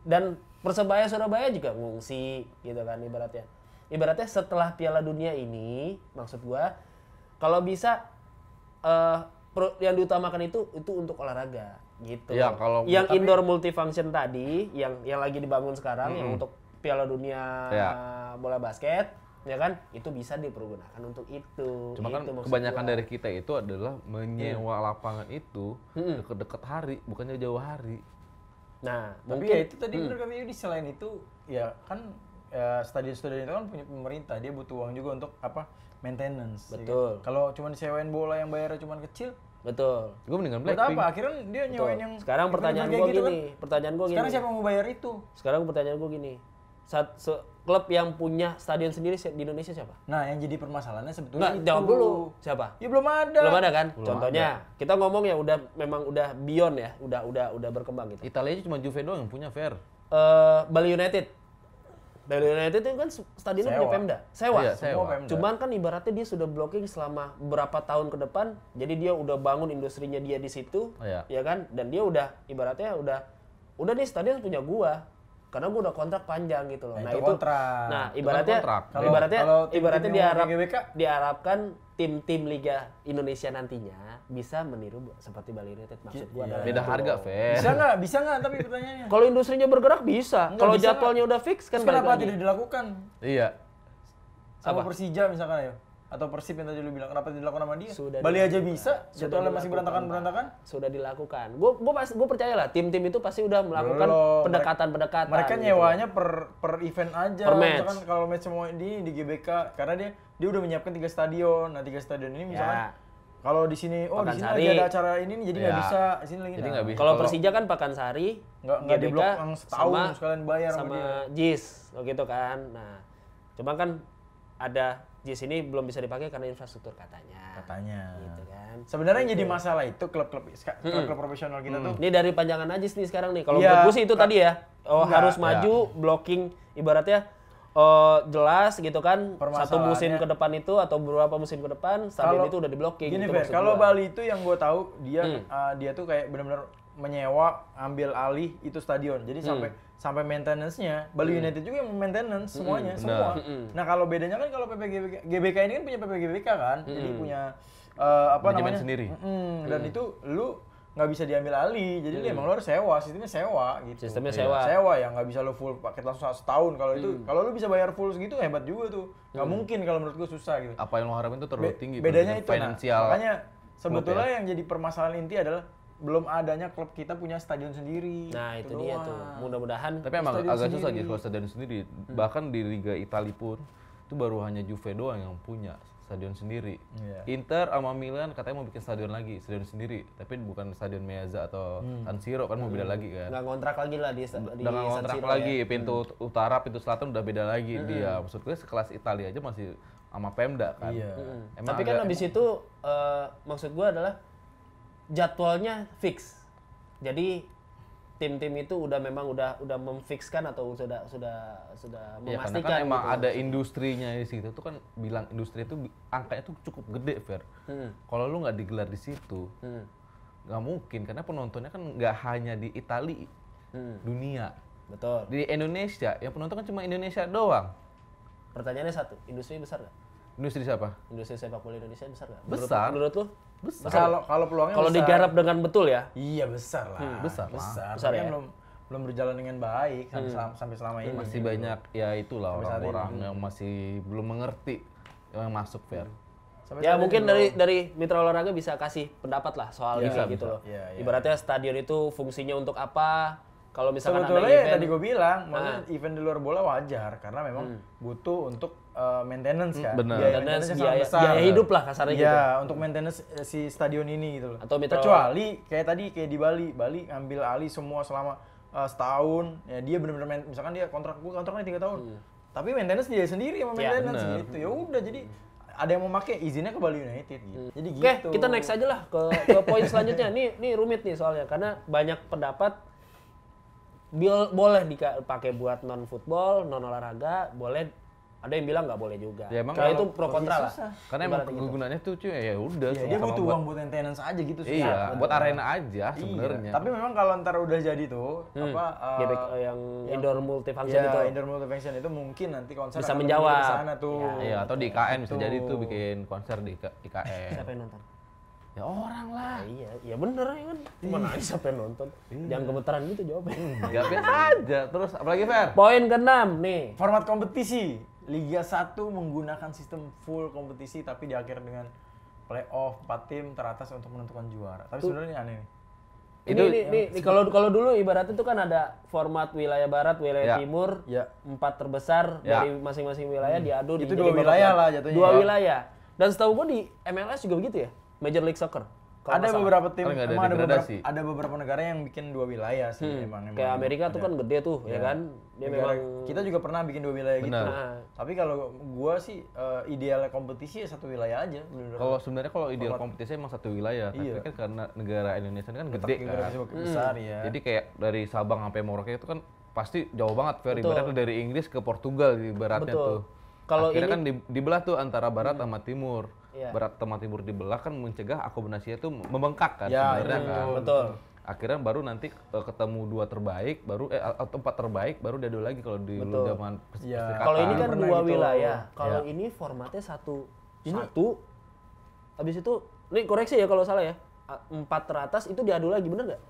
Dan Persebaya Surabaya juga ngungsi gitu kan ibaratnya. Ibaratnya setelah Piala Dunia ini maksud gua kalau bisa yang diutamakan itu untuk olahraga gitu. Ya, yang indoor multifunction tadi yang lagi dibangun sekarang yang untuk Piala Dunia bola basket ya kan itu bisa dipergunakan untuk itu. Cuma kan kebanyakan dari kita itu adalah menyewa lapangan itu deket-deket hari, bukannya jauh hari. Nah, tapi mungkin ya itu tadi benar kata Yudi, selain itu ya kan stadion-stadion itu kan punya pemerintah, dia butuh uang juga untuk apa? Maintenance. Betul. Ya kan? Kalau cuma disewain bola yang bayarnya cuma kecil, betul. Gue mendingan buat Blackpink. apa? Akhirnya dia nyewain yang Sekarang pertanyaan kayak gue gitu gini, Sekarang siapa yang mau bayar itu? Sekarang pertanyaan gue gini. Klub yang punya stadion sendiri di Indonesia siapa? Nah, yang jadi permasalahannya sebetulnya Nggak, jawab dulu. Siapa? Ya belum ada. Belum ada kan? Contohnya, kita ngomong ya memang udah beyond ya, udah berkembang gitu. Italia cuma Juve doang yang punya fair. Bali United. Bali United itu kan stadionnya punya Pemda. Sewa. Iya, Semua Pemda. Cuman kan ibaratnya dia sudah blocking selama berapa tahun ke depan. Jadi dia udah bangun industrinya dia di situ, ya kan? Dan dia udah ibaratnya udah nih stadion punya gua. Karena gua udah kontrak panjang gitu loh. Nah, itu kontrak. Nah, ibaratnya Kalau ibaratnya tim-tim yang GBK? diharapkan tim-tim Liga Indonesia nantinya bisa meniru seperti Bali United maksud gua adalah Beda itu. harga fair. Bisa nggak tapi pertanyaannya? Kalau industrinya bergerak bisa. Enggak, Kalau bisa jadwalnya udah fix kan Terus kenapa balik lagi. tidak dilakukan Iya. sama Persija misalkan ya? Atau Persib yang tadi lu bilang, kenapa tidak dilakukan sama dia? Sudah Bali aja dilakukan. bisa, Sudah jadwalnya masih dilakukan, berantakan-berantakan? Sudah dilakukan. Gue percaya lah tim-tim itu pasti udah melakukan Belum. pendekatan-pendekatan. Mereka gitu. nyewanya per event aja. Per match. Misalkan kalau match semua di GBK, karena dia udah menyiapkan 3 stadion. Nah, 3 stadion ini misalkan kalau di sini di sini Pakansari. lagi ada acara ini nih, jadi nggak Ya. bisa. Di sini lagi Jadi nggak bisa. Kalau Persija kan Pakansari, nggak di GBK blok yang setahun sekalian bayar sama sama dia. JIS gitu kan. Nah, cuma kan ada JIS ini belum bisa dipakai karena infrastruktur katanya. Gitu kan. Sebenarnya yang jadi masalah itu klub-klub profesional kita tuh. Ini dari panjangan Najis nih sekarang nih. Kalau Iya. menurut gue sih itu tadi ya. Enggak, Harus maju, blocking ibaratnya jelas gitu kan. Satu musim ke depan itu atau beberapa musim ke depan stadion itu udah di blocking. Gini gitu Fer, maksud kalau gua. Bali itu yang gue tahu dia tuh kayak benar-benar menyewa, ambil alih itu stadion. Jadi sampai maintenance-nya Bali United juga yang maintenance semuanya, semua. Nah, kalau bedanya kan kalau GBK ini kan punya GBK kan. Jadi punya Manajemen sendiri. Dan itu lu nggak bisa diambil alih. Jadi lu emang lu harus sewa, sistemnya sewa gitu. Sistemnya sewa. Sewa ya, nggak bisa lu full paket langsung setahun. Kalau itu kalau lu bisa bayar full segitu hebat juga tuh. Nggak mungkin kalau menurut gua susah gitu. Apa yang lo harapin itu terlalu tinggi. Bedanya itu finansial. makanya sebetulnya yang jadi permasalahan inti adalah belum adanya klub kita punya stadion sendiri. Nah, itu dia tuh. Mudah-mudahan Tapi emang stadion agak susah sendiri. aja kalau stadion sendiri. Bahkan di Liga Italia pun itu baru hanya Juve doang yang punya stadion sendiri. Iya. Inter sama Milan katanya mau bikin stadion lagi, stadion sendiri. Tapi bukan stadion Meazza atau San Siro kan mau beda lagi kan. nggak ngontrak lagi lah di Udah nggak San kontrak Siro lagi, ya. pintu utara, pintu selatan udah beda lagi dia. Maksud gue sekelas Italia aja masih sama Pemda kan. Iya. Emang Tapi kan agak- habis itu maksud gua adalah jadwalnya fix. Jadi tim-tim itu udah memfikskan atau sudah Ya, karena memastikan kan emang gitu. ada industrinya di situ tuh kan bilang industri itu angkanya tuh cukup gede, Fer. Kalau lu nggak digelar di situ, nggak mungkin karena penontonnya kan nggak hanya di Italia, dunia. Betul. Di Indonesia, yang penonton kan cuma Indonesia doang. Pertanyaannya satu, industri besar nggak? Industri siapa? Industri sepak bola Indonesia besar nggak? Besar. Menurut lu? Besar. Kalau peluangnya Kalau besar. digarap dengan betul ya? Iya besar lah. besar lah. Besar. Besar Tapi ya? kan belum berjalan dengan baik sampai selama ini. Masih banyak ya itulah Sampai saat orang-orang yang masih belum mengerti yang masuk, Fer. Sampai Ya saat ini mungkin belum. dari mitra olahraga bisa kasih pendapat lah soal Iya, ini gitu bisa. loh. Iya, iya. Ibaratnya stadion itu fungsinya untuk apa? Kalau misalkan Sebetulnya ada ya event, tadi gue bilang, maksudnya event di luar bola wajar karena memang butuh untuk maintenance kan. Benar. Biaya maintenance, maintenance-nya sangat besar. biaya hidup lah kasarnya gitu. Iya, untuk maintenance si stadion ini gitu loh. Atau mitra- Kecuali kayak tadi kayak di Bali ngambil alih semua selama setahun. Ya dia benar-benar misalkan dia kontraknya 3 tahun. Tapi maintenance dia sendiri sama Ya, maintenance benar. gitu. Ya udah jadi ada yang mau pakai izinnya ke Bali United gitu. Jadi Oke, gitu. kita next aja lah ke poin selanjutnya. Nih rumit nih soalnya karena banyak pendapat boleh dipakai buat non football, non olahraga, boleh. Ada yang bilang nggak boleh juga. Ya, emang Kayak itu kalau- pro kontra lah. Karena emang kegunaannya tuh cuy ya udah. Iya, dia sama-sama butuh buat- uang buat maintenance aja gitu sih. Iya, Nah, buat arena aja sebenarnya. Tapi memang kalau ntar udah jadi tuh GBK yang indoor multifunction ya, itu. indoor multifunction itu mungkin nanti konser Bisa akan menjawab. lebih ke sana tuh. Iya, atau di IKN bisa Tuh. jadi tuh bikin konser di IKN. Siapa yang nonton? Ya orang lah. Iya bener ya kan. Mana aja siapa yang nonton. Jangan gemeteran gitu jawabnya. Enggak biasa aja. Terus apalagi Fer? Poin ke-6 nih. Format kompetisi Liga 1 menggunakan sistem full kompetisi tapi diakhiri dengan playoff 4 tim teratas untuk menentukan juara. Tapi sebenarnya ini aneh nih. Ini kalau dulu ibaratnya itu kan ada format wilayah barat, wilayah Ya. timur, Ya. 4 terbesar Ya. dari masing-masing wilayah diadu Itu jadi dua babak wilayah kedua. lah jatuhnya. Dua Ya. wilayah. Dan setahu gua di MLS juga begitu ya, Major League Soccer. Kalau Ada nggak salah. beberapa tim, Paling nggak ada emang degradasi. ada beberapa negara yang bikin dua wilayah sih emang. Kayak Amerika tuh kan gede tuh, ya kan? Dia Negara- memang kita juga pernah bikin dua wilayah gitu. Benar. Nah. Tapi kalau gua sih idealnya kompetisi ya satu wilayah aja. Bener-bener. Kalau sebenarnya kalau ideal kompetisi emang satu wilayah, tapi Iya. kan karena negara Indonesia ini kan gede Negara kan. besar ya. Jadi kayak dari Sabang sampai Merauke itu kan pasti jauh banget Fer. Ibaratnya dari Inggris ke Portugal ibaratnya Betul. tuh. Kalau Akhirnya kan dibelah tuh antara barat sama timur. Iya. Barat sama timur dibelah kan mencegah akomodasinya tuh membengkak kan Ya, sebenarnya itu. kan. betul. Akhirnya baru nanti ketemu dua terbaik, baru atau empat terbaik, baru diadu lagi kalau di Betul. zaman Iya. perserikatan. Kalau ini kan Pernah dua gitu. wilayah. Kalau Ya. ini formatnya satu. Habis itu, ini koreksi ya kalau salah ya. 4 teratas itu diadu lagi, bener nggak?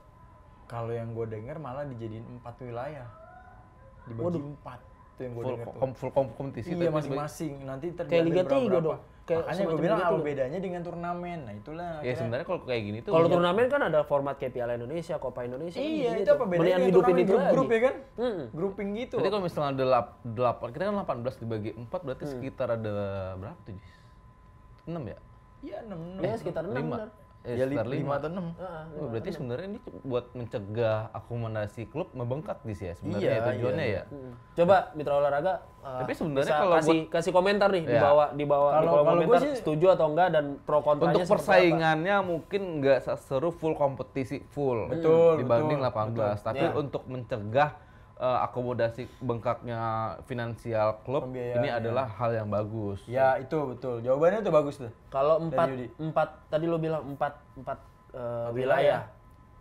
Kalau yang gue denger malah dijadiin 4 wilayah. Dibagi 4. Itu yang gue full, denger tuh. full kompetisi Iya tapi masing-masing. Nanti Kayak terjadi Liga 3 dong. Kayak Makanya gue semacam bilang Liga apa 3. bedanya dengan turnamen. Nah itulah. ya akhirnya- sebenarnya kalau kayak gini tuh Kalau turnamen kan ada format kayak Piala Indonesia, Copa Indonesia. kan Iya, gitu-gitu. itu apa bedanya Mendingan dengan hidupin turnamen itu grup lagi. ya kan? Grouping gitu. Berarti kalau misalnya ada 8, kita kan 18 dibagi 4 berarti sekitar ada berapa tuh, Jis? 6 ya? Iya 6. Ya sekitar 6 5. benar. Ya sekitar 5 atau 6. Oh, berarti sebenarnya ini buat mencegah akomodasi klub membengkak Jis ya sebenarnya Iya, ya tujuannya iya. ya. Coba mitra olahraga Tapi sebenarnya bisa kalau kasih komentar nih di Ya. bawah di Kalau kolom gua komentar sih- setuju atau enggak dan pro kontranya Untuk seperti persaingannya mungkin nggak seru full kompetisi full Betul, dibanding betul, 18. Tapi Ya. untuk mencegah akomodasi bengkaknya finansial klub Pembiayaan, ini ya. adalah hal yang bagus. Ya itu betul. Jawabannya tuh bagus tuh. apa. Kalau Yudi. 4 tadi lo bilang 4 wilayah.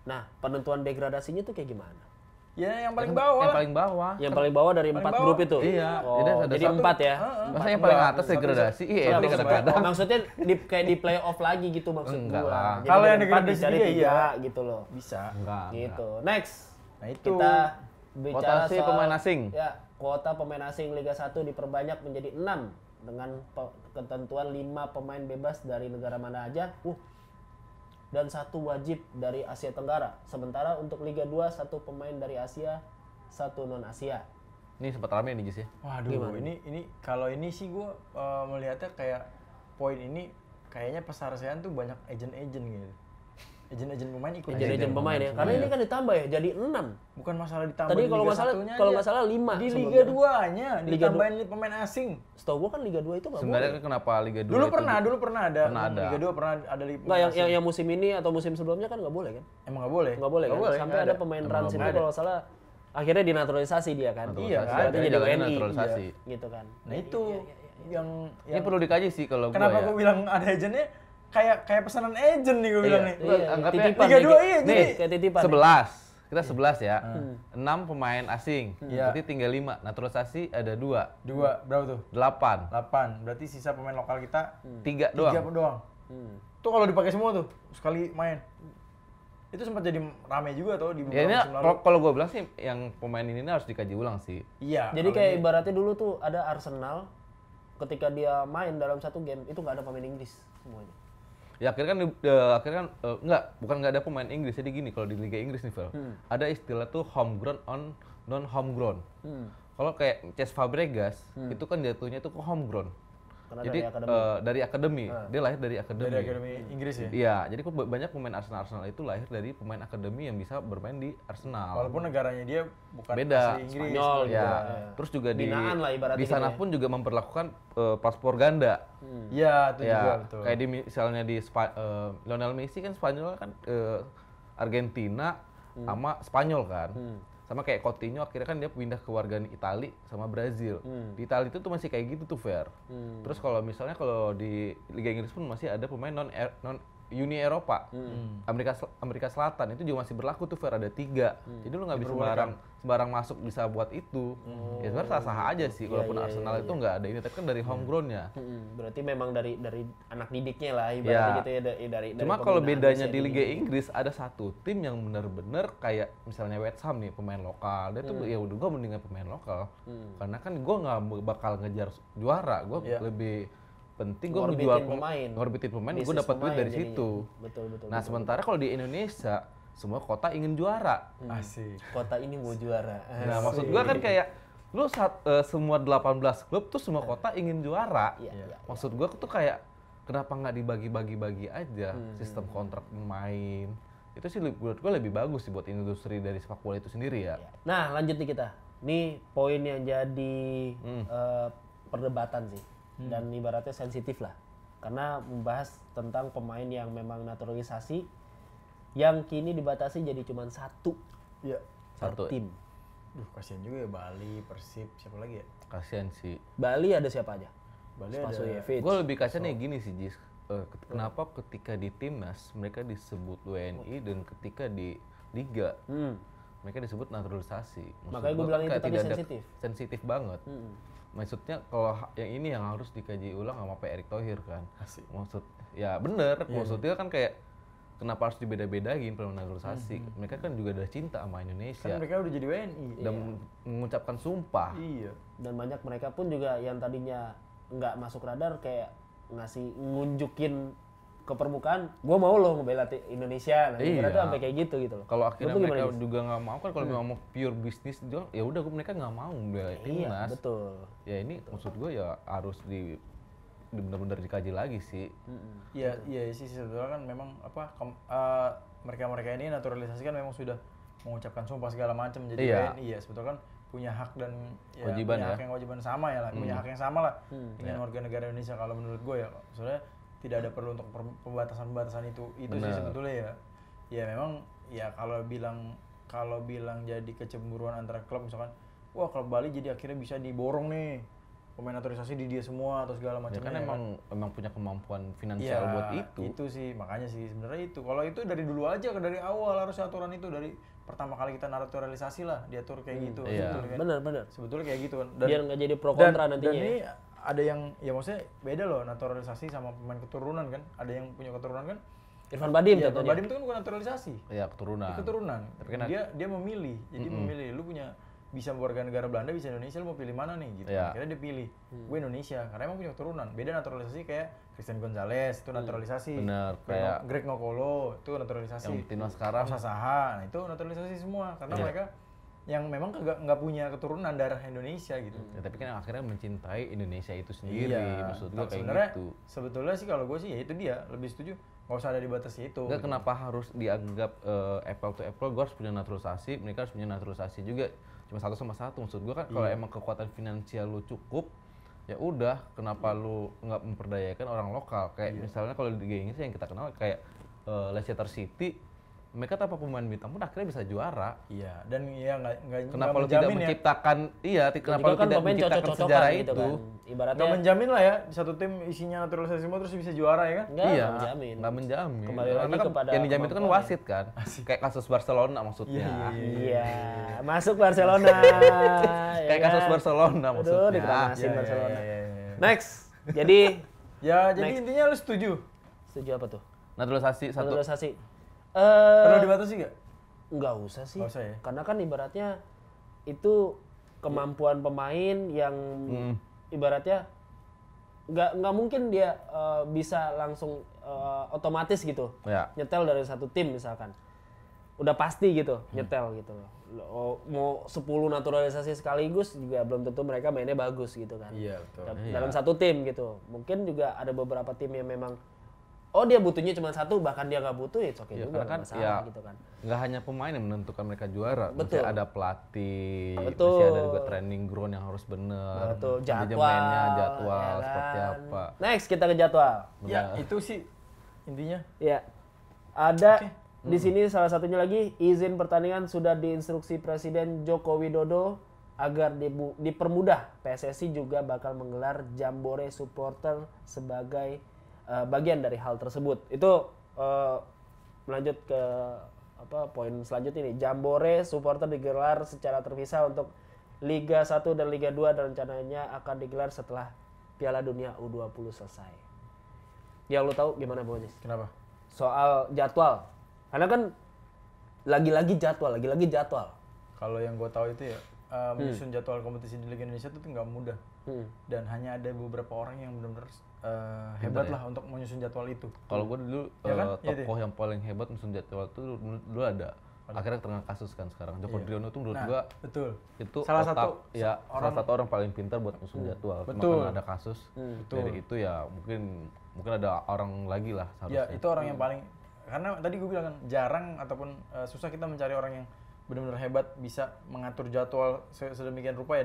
Nah, penentuan degradasinya tuh kayak gimana? Ya yang paling bawah. Yang paling bawah. Yang paling bawah dari 4 Paling bawah. grup itu. Iya, Oh, ada jadi satu- 4 ya. Masa yang paling atas degradasi? Iya, Ya, ini kadang-kadang. maksudnya kayak di playoff lagi gitu maksud Enggak gua. lah. Jadi Kalau dari yang 4 degradasi dicari juga 3 iya. gitu loh. Bisa. Enggak. Gitu. Next. Nah itu. Kita bicara Kuotasi soal pemain asing. Ya, kuota pemain asing Liga 1 diperbanyak menjadi 6 dengan ketentuan 5 pemain bebas dari negara mana aja. Dan 1 wajib dari Asia Tenggara. Sementara untuk Liga 2 1 pemain dari Asia, 1 non Asia. Ini sempat rame nih Jis ya. Waduh, ini kalau ini sih gue melihatnya kayak poin ini kayaknya penyelesaian tuh banyak agent-agent gitu. Agent-agent pemain ikut. Agent-agent pemain ya. Karena ini kan ditambah ya jadi 6. Bukan masalah ditambah Tadi di kalau Liga nggak salah satunya kalau aja. nggak salah 5 Di Liga 2-nya Liga ditambahin pemain asing. Setahu gua kan Liga 2 itu nggak Sebenarnya boleh. kan kenapa Liga 2 Dulu itu pernah ada. Pernah ada. Liga 2 pernah ada Nggak, yang musim ini atau musim sebelumnya kan nggak boleh kan? Emang nggak boleh? Nggak boleh kan? Sampai nggak ada pemain Rans itu kalau nggak salah akhirnya dinaturalisasi dia kan. Iya, Naturalisasi. kan? Berarti Akhirnya jadi jalannya WNI. naturalisasi. Gitu kan. Nah itu yang Ini perlu dikaji sih kalau gue kenapa ya. gue bilang ada agentnya kayak pesanan agent nih gue bilang nih. Iya, Anggapnya titipan Liga nih, 2 iya, nih, jadi kayak titipan. 11. Kita 11 ya. 6 pemain asing. Iya. Berarti tinggal 5. Naturalisasi ada 2. 2 berapa tuh? 8. 8. Berarti sisa pemain lokal kita 3 3 doang. doang. Tuh kalau dipakai semua tuh sekali main. Itu sempat jadi rame juga tuh di Ya beberapa ini musim lalu. kalau gue bilang sih yang pemain ini harus dikaji ulang sih. Iya. Jadi kalau kayak ini- ibaratnya dulu tuh ada Arsenal ketika dia main dalam satu game itu nggak ada pemain Inggris semuanya. Ya akhirnya kan bukan nggak ada pemain Inggris. Jadi gini kalau di Liga Inggris nih, Vel, ada istilah tuh homegrown on non homegrown. Kalau kayak Cesc Fabregas itu kan jatuhnya itu ke homegrown. Karena Jadi dari akademi, dia lahir dari akademi. dari akademi Inggris ya. Iya, jadi kok banyak pemain Arsenal itu lahir dari pemain akademi yang bisa bermain di Arsenal. Walaupun negaranya dia bukan Beda, asli Inggris. Spanyol ya. gitu ya. Terus juga Binaan lah ibaratnya di sana gitu ya. pun juga memperlakukan paspor ganda. Iya, itu juga Ya, betul. kayak misalnya di Lionel Messi kan Spanyol kan Argentina sama Spanyol kan. Sama kayak Coutinho akhirnya kan dia pindah ke warga Itali sama Brazil. Di Itali itu tuh masih kayak gitu tuh Fer. Terus kalau misalnya kalau di Liga Inggris pun masih ada pemain non Uni Eropa, Amerika Selatan itu juga masih berlaku tuh Fer, ada 3. Jadi lu nggak bisa sembarang masuk bisa buat itu. Ya sebenarnya sah-sah aja sih, walaupun Arsenal itu nggak ada ini, tapi kan dari homegrown-nya. Berarti memang dari anak didiknya lah ibaratnya gitu ya dari Cuma kalau bedanya di Liga Inggris ada satu tim yang benar-benar kayak misalnya West Ham nih, pemain lokal. Dia tuh ya udah gue mendingan pemain lokal. Karena kan gue nggak bakal ngejar juara, gue lebih penting gue ngorbitin pemain, gue dapat duit dari situ. Betul. Nah sementara kalau di Indonesia semua kota ingin juara. Asik. Kota ini mau juara. Nah maksud gue kan kayak lu semua 18 klub tuh semua kota ingin juara. Maksud gue tuh kayak kenapa nggak dibagi-bagi aja sistem kontrak pemain. Itu sih menurut gue lebih bagus sih buat industri dari sepak bola itu sendiri ya. Nah lanjut nih kita. Nih poin yang jadi perdebatan sih. Dan ibaratnya sensitif lah. Karena membahas tentang pemain yang memang naturalisasi yang kini dibatasi jadi cuma 1 per tim. Duh, kasihan juga ya Bali, Persib, siapa lagi ya? Kasihan sih. Bali ada siapa aja? Bali Gue lebih kasihan nih gini sih Jis. Kenapa ketika di timnas mereka disebut WNI dan ketika di liga mereka disebut naturalisasi. Makanya gue bilang itu tadi sensitif. Sensitif banget. Maksudnya kalau yang ini yang harus dikaji ulang sama Pak Erick Thohir kan. Ya bener, maksudnya kan kayak kenapa harus dibeda-bedain pemain naturalisasi? Mereka kan juga udah cinta sama Indonesia. Kan mereka udah jadi WNI. Dan mengucapkan sumpah. Iya. Dan banyak mereka pun juga yang tadinya nggak masuk radar kayak ngunjukin ke permukaan, gue mau loh ngebela Indonesia, nah berarti sampai kayak gitu loh. Kalau akhirnya mereka juga nggak mau kan, kalau memang mau pure bisnis ya udah mereka nggak mau membela timnas. Iya, betul. Ya ini maksud gue ya harus benar-benar dikaji lagi sih. Iya sih sebetulnya kan memang mereka ini naturalisasi kan memang sudah mengucapkan sumpah segala macam jadi WNI ya sebetulnya kan punya hak dan kewajiban punya hak yang kewajiban sama ya lah, punya hak yang sama lah dengan warga negara Indonesia kalau menurut gue ya. Soalnya tidak ada perlu untuk pembatasan itu sih sebetulnya ya. Ya memang ya kalau bilang jadi kecemburuan antara klub misalkan, wah klub Bali jadi akhirnya bisa diborong nih pemain naturalisasi di dia semua atau segala macamnya. Ya kan emang punya kemampuan finansial buat itu. Itu sih makanya sih sebenarnya itu. Kalau itu dari dulu aja dari awal harus aturan itu dari pertama kali kita naturalisasi lah diatur kayak gitu. Benar. Sebetulnya kayak gitu kan. Biar nggak jadi pro kontra nantinya. Dan ini ada yang ya maksudnya beda loh naturalisasi sama pemain keturunan kan. Ada yang punya keturunan kan. Irfan Badim ya, Irfan Badim itu kan bukan naturalisasi. Iya, keturunan. Tapi kan dia memilih. Jadi memilih lu punya bisa warga negara Belanda, bisa Indonesia, lu mau pilih mana nih gitu. Akhirnya dia pilih. Gue Indonesia karena emang punya keturunan. Beda naturalisasi kayak Christian Gonzalez itu naturalisasi. Bener, kayak Greg Nokolo itu naturalisasi. Yang timnas sekarang Saha, nah itu naturalisasi semua karena mereka yang memang nggak punya keturunan darah Indonesia gitu. Ya, tapi kan akhirnya mencintai Indonesia itu sendiri, maksud gue kayak gitu. Sebetulnya sih kalau gue sih ya itu dia lebih setuju, nggak usah ada dibatasi itu. Nggak, kenapa harus dianggap apple to apple? Gue harus punya naturalisasi, mereka harus punya naturalisasi juga. Cuma 1 sama 1, maksud gue kan kalau emang kekuatan finansial lu cukup, ya udah kenapa lu nggak memperdayakan orang lokal? Kayak misalnya kalau di Liga Inggris yang kita kenal kayak Leicester City, mereka tanpa pemain bintang pun akhirnya bisa juara. Iya, dan ya nggak kenapa lu tidak menciptakan kenapa lu tidak menciptakan sejarah itu? Kan? Ibaratnya nggak menjamin lah ya satu tim isinya naturalisasi semua terus bisa juara ya kan? Nggak menjamin. Kembali lagi kepada yang dijamin itu kan wasit kan. Kayak kasus Barcelona maksudnya. Iya. Masuk Barcelona. Kayak kasus Barcelona maksudnya. Aduh, dikeramasin Barcelona. Next. Jadi intinya lu setuju? Setuju apa tuh? Naturalisasi. Perlu dibatasi nggak? Nggak usah sih. Nggak usah ya? Karena kan ibaratnya itu kemampuan pemain yang ibaratnya nggak mungkin dia bisa langsung otomatis gitu nyetel dari satu tim misalkan. Udah pasti gitu nyetel gitu loh. Mau 10 naturalisasi sekaligus juga belum tentu mereka mainnya bagus gitu kan. Iya betul. Dalam satu tim gitu. Mungkin juga ada beberapa tim yang memang dia butuhnya cuma 1, bahkan dia nggak butuh ya oke juga kan masalah gitu kan. Nggak hanya pemain yang menentukan mereka juara, Betul. masih ada pelatih, Betul. masih ada juga training ground yang harus benar. Betul, jadwal ya seperti kan? apa. Next kita ke jadwal. Ya itu sih intinya. Ya. Ada Di sini salah satunya lagi izin pertandingan sudah diinstruksi Presiden Joko Widodo agar dipermudah. PSSI juga bakal menggelar Jambore supporter sebagai bagian dari hal tersebut. Itu melanjut ke poin selanjutnya nih. Jambore supporter digelar secara terpisah untuk Liga 1 dan Liga 2 dan rencananya akan digelar setelah Piala Dunia U20 selesai. Yang lu tahu gimana Bojis? Kenapa? Soal jadwal. Karena kan lagi-lagi jadwal. Kalau yang gue tahu itu ya menyusun jadwal kompetisi di Liga Indonesia itu nggak mudah. Dan hanya ada beberapa orang yang benar-benar hebat lah untuk menyusun jadwal itu. Kalau gue dulu Ya kan? tokoh yang paling hebat menyusun jadwal itu dulu ada. Akhirnya terkena kasus kan sekarang. Joko Driono itu menurut gua betul. itu salah salah satu orang paling pintar buat menyusun jadwal. Betul. Cuma karena ada kasus dari itu ya mungkin ada orang lagi lah Ya seharusnya. itu orang yang paling, karena tadi gue bilang kan jarang ataupun susah kita mencari orang yang benar-benar hebat bisa mengatur jadwal sedemikian rupa ya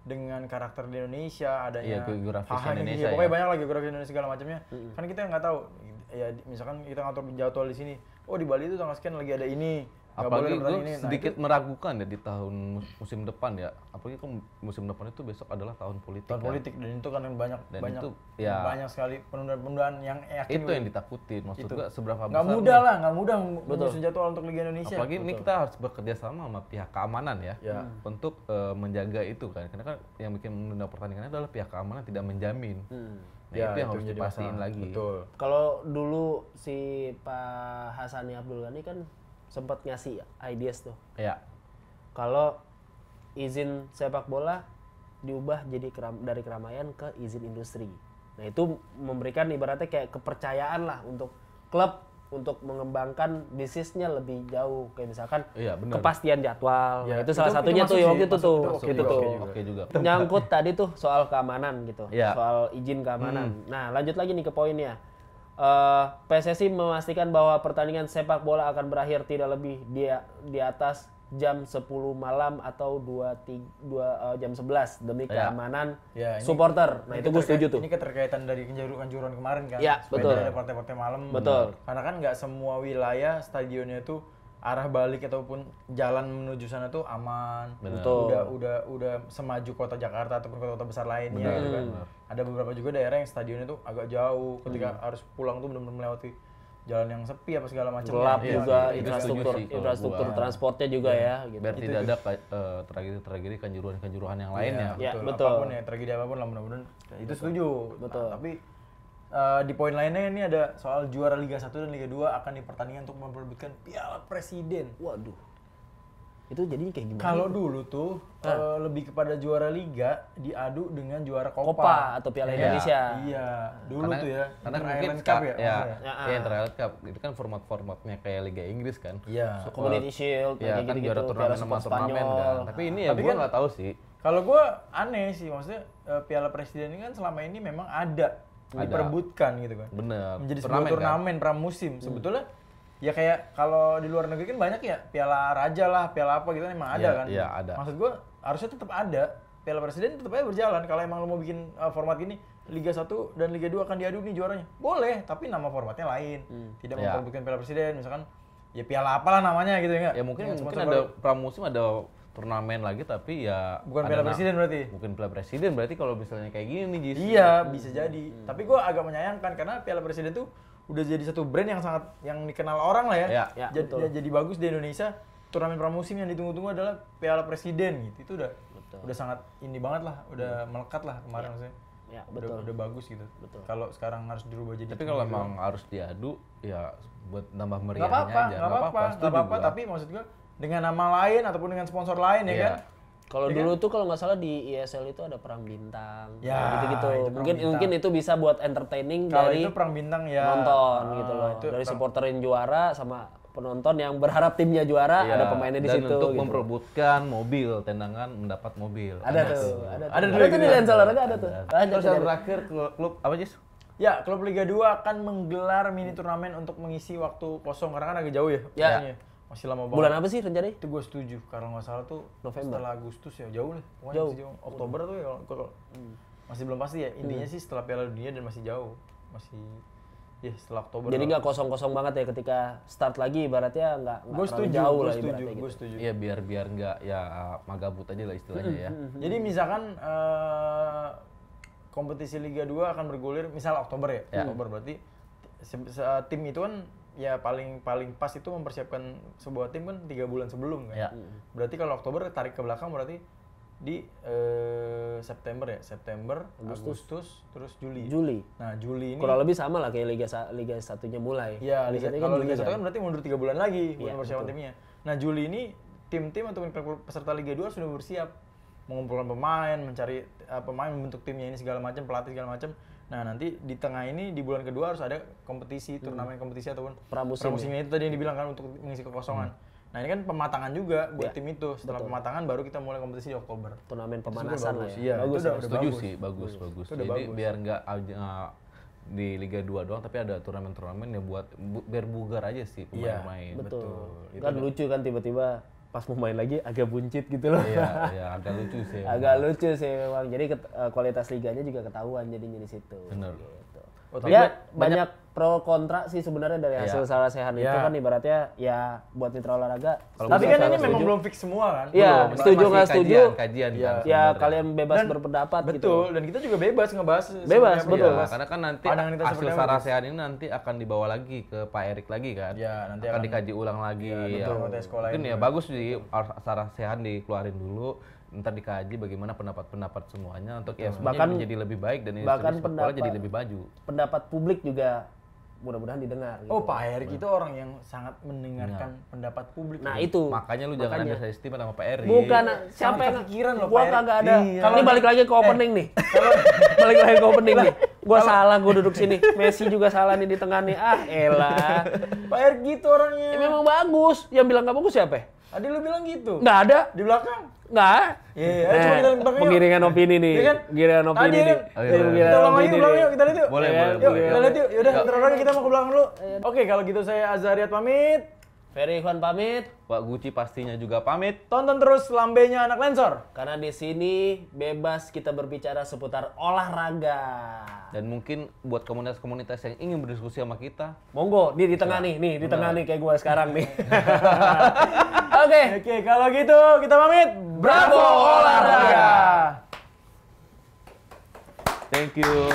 dengan karakter di Indonesia, adanya geografis hal-hal Indonesia pokoknya ya. banyak lagi geografi Indonesia segala macamnya. Kan kita nggak tahu ya misalkan kita ngatur jadwal di sini, oh di Bali itu tanggal sekian lagi ada ini, nggak boleh Apalagi gue ini. Nah, sedikit meragukan ya di tahun musim depan ya. Apalagi kan musim depan itu besok adalah tahun politik. tahun kan. politik dan itu kan banyak itu, sekali penundaan-penundaan yang yakin Itu yang ditakutin. Maksud gue seberapa nggak besar mudah nih. lah, nggak mudah menyusun jadwal untuk Liga Indonesia. Apalagi ini kita harus bekerja sama sama pihak keamanan ya, Ya. untuk menjaga itu kan. Karena kan yang bikin menunda pertandingan adalah pihak keamanan tidak menjamin. Nah Ya, itu yang harus menjadi dipastiin masalah. lagi. Betul. Kalau dulu si Pak Hasani Abdul Ghani kan sempat ngasih ideas tuh. Ya. Kalau izin sepak bola diubah jadi dari keramaian ke izin industri. Nah itu memberikan ibaratnya kayak kepercayaan lah untuk klub untuk mengembangkan bisnisnya lebih jauh, kayak misalkan Iya, benar. kepastian jadwal. Ya, Nah, itu itu salah satunya masuk tuh sih, waktu itu masuk, tuh itu oke gitu juga, tuh. Oke juga. Nyangkut tadi tuh soal keamanan gitu, Iya. soal izin keamanan. Nah lanjut lagi nih ke poinnya. PSSI memastikan bahwa pertandingan sepak bola akan berakhir tidak lebih di atas jam 10 malam atau jam 11 demi keamanan Ya, ini- supporter. Nah itu gue setuju tuh. Ini keterkaitan dari kanjuruhan kemarin kan. Ya, supaya betul. tidak ada partai-partai malam. Betul. Karena kan nggak semua wilayah stadionnya itu arah balik ataupun jalan menuju sana tuh aman. Betul. Udah semaju kota Jakarta ataupun kota-kota besar lainnya gitu kan. Ada beberapa juga daerah yang stadionnya tuh agak jauh. Ketika harus pulang tuh benar-benar melewati jalan yang sepi apa segala macam. Gelap Iya, juga, itu infrastruktur setuju sih kalau infrastruktur gua. transportnya juga ya gitu. Biar tidak ada tragedi-tragedi kanjuruhan-kanjuruhan yang lainnya. Ya, betul. betul. Apapun ya, tragedi apapun lah mudah-mudahan itu setuju. Betul. Nah, tapi di poin lainnya ini ada soal juara Liga 1 dan Liga 2 akan dipertandingkan untuk memperebutkan Piala Presiden. Waduh. Itu jadinya kayak gimana? Kalau dulu tuh lebih kepada juara Liga diadu dengan juara Copa. Copa atau Piala Indonesia. Iya, dulu Karena, tuh ya. karena mungkin Inter-Island Cup ya. ya, maksudnya. ya Inter-Island Cup itu kan formatnya kayak Liga Inggris kan. Iya. So, Community Shield, Ya kayak kan gitu-gitu, juara Piala turnamen Super sama turnamen Spanyol. kan. Tapi ini ya Tapi gue kan- nggak tahu sih. Kalau gue aneh sih, maksudnya Piala Presiden ini kan selama ini memang ada diperebutkan gitu kan. Bener. Menjadi sebuah kan? turnamen pramusim. Sebetulnya ya kayak kalau di luar negeri kan banyak ya Piala Raja lah, Piala apa gitu kan emang ada Iya, kan. iya, ada. Maksud gue harusnya tetap ada. Piala Presiden tetap aja berjalan. Kalau emang lo mau bikin format gini, Liga 1 dan Liga 2 akan diadu nih juaranya. Boleh, tapi nama formatnya lain. Tidak Iya. memperebutkan Piala Presiden, misalkan ya Piala apalah namanya gitu ya enggak? Ya mungkin Dengan mungkin sponsor ada baru. pramusim ada turnamen lagi tapi ya Bukan ada Piala Presiden berarti. Bukan Piala Presiden berarti kalau misalnya kayak gini nih Jis. Iya, bisa jadi. Tapi gue agak menyayangkan karena Piala Presiden tuh udah jadi satu brand yang dikenal orang lah ya. Ya, ya, jadi, betul. jadi bagus di Indonesia. Turnamen pramusim yang ditunggu-tunggu adalah Piala Presiden gitu. Itu udah sangat ini banget lah, udah melekat lah kemarin maksudnya. Ya, betul. Udah bagus gitu. Betul. Kalau sekarang harus dirubah jadi Tapi kalau emang harus diadu ya buat nambah nggak meriahnya apa-apa, aja. nggak apa-apa, setuju nggak apa-apa. gua. Tapi maksud gue dengan nama lain ataupun dengan sponsor lain ya Iya. kan. Kalau Iya dulu tuh kalau nggak salah di ISL itu ada perang bintang, Ya, kayak gitu-gitu. itu perang Mungkin bintang. mungkin itu bisa buat entertaining Kalau dari itu perang bintang ya nonton gitu loh. itu Dari perang- supporterin juara sama penonton yang berharap timnya juara, Iya, ada pemainnya di dan situ. untuk gitu. memperebutkan mobil, tendangan mendapat mobil. Ada tuh, ada Ada tuh. dulu Ada tuh gitu di ya? Lensa Olahraga ada tuh. Lanjut, Terus yang lanjut. terakhir klub apa Jis? Ya, klub Liga 2 akan menggelar mini turnamen untuk mengisi waktu kosong karena kan agak jauh ya. Ya. waktunya. Masih lama banget. Bulan apa sih rencananya? Itu gue setuju. Kalau nggak salah tuh November. setelah Agustus ya, jauh lah. Pokoknya Jauh. masih jauh. Oktober tuh ya masih belum pasti ya. Intinya sih setelah Piala Dunia dan masih jauh. Masih Ya, setelah Oktober. Jadi nggak kosong-kosong banget ya ketika start lagi, ibaratnya nggak Gue terlalu setuju, jauh lah gue setuju, ibaratnya gue gitu. setuju. Iya biar nggak ya magabut aja lah istilahnya ya. Jadi misalkan kompetisi Liga 2 akan bergulir misal Oktober ya. Oktober berarti tim itu kan ya paling pas itu mempersiapkan sebuah tim kan 3 bulan sebelum kan. Ya. Berarti kalau Oktober tarik ke belakang berarti di September, Agustus, terus Juli. Juli. Nah, Juli ini Kurang lebih sama lah kayak Liga 1-nya mulai. ya Biasanya kalau Juli Liga 1 kan berarti mundur 3 bulan lagi buat Iya, persiapan timnya. Nah, Juli ini tim-tim atau peserta Liga 2 sudah bersiap mengumpulkan pemain, mencari pemain, membentuk timnya ini segala macam, pelatih segala macam. Nah, nanti di tengah ini di bulan kedua harus ada kompetisi, turnamen kompetisi ataupun pramusimnya itu tadi yang dibilang kan untuk mengisi kekosongan. Nah, ini kan pematangan juga buat tim itu. Setelah pematangan baru kita mulai kompetisi di Oktober. Turnamen pemanasan lah ya. Iya, Bagus itu ya. udah Setuju bagus. sih, bagus. Itu udah Jadi bagus. biar nggak di Liga 2 doang, tapi ada turnamen-turnamen ya buat biar bugar aja sih pemain-pemain. Betul. Itu Kan lucu kan tiba-tiba pas mau main lagi agak buncit gitu loh. Iya, agak lucu sih. Agak lucu sih memang. Jadi kualitas liganya juga ketahuan jadinya di situ. Bener. Gitu. Oh, Ya banyak pro kontra sih sebenarnya dari hasil Sarasehan itu Iya. kan ibaratnya ya buat mitra olahraga. Tapi kan ini memang belum fix semua kan? Iya, Belum, setuju masih nggak setuju? Kajian Iya. kan. Ya sebenarnya. kalian bebas Dan- berpendapat gitu. Betul, dan kita juga bebas ngebahas. Bebas, sebenarnya betul. Iya, karena kan nanti Pandangan kita hasil seperti apa, Sarasehan ini nanti akan dibawa lagi ke Pak Erik lagi kan. Iya, nanti akan akan- dikaji ulang lagi. betul, tes sekolah Mungkin ini ya bagus sih Sarasehan dikeluarin dulu. Ntar dikaji bagaimana pendapat-pendapat semuanya untuk ya semuanya Bahkan- menjadi lebih baik dan bahkan industri sepak bola jadi pendapat- lebih maju. Pendapat publik juga mudah-mudahan didengar. Gitu. Oh, Pak Erik itu orang yang sangat mendengarkan pendapat publik. Nah itu. Makanya lu jangan underestimate sama Pak Erik. Bukan, siapa yang kepikiran loh, gua Pak Erik. kagak ada. Iya. Ini balik lagi ke opening nih. Balik lagi ke opening nih. Gua salah, gua duduk sini. Messi juga salah nih di tengah nih. Ah, elah. Pak Erik gitu orangnya. Ya, memang bagus. Yang bilang nggak bagus siapa? Adi lu bilang gitu. Nggak ada. Di belakang. Nggak. Iya, ayo coba kita lihat belakang yuk. Penggiringan opini nih. Iya kan? Penggiringan opini Tadi nih. kan? Oh, iya, Penggiringan boleh. Kita ulang lagi opini ke belakang nih. yuk, kita lihat yuk. Boleh, Iya, boleh, Yuk, boleh. kita lihat yuk. Yaudah, ntar lagi kita mau ke belakang dulu. Oke, kalau gitu saya Azariat pamit. Ferry Ikhwan pamit. Pak Guci pastinya juga pamit. Tonton terus Lambenya Anak Lensor. Karena di sini bebas kita berbicara seputar olahraga. Dan mungkin buat komunitas-komunitas yang ingin berdiskusi sama kita, Monggo, di tengah nih, di tengah nih kayak gua sekarang nih. Oke. Oke, kalau gitu kita pamit. Bravo olahraga. thank you.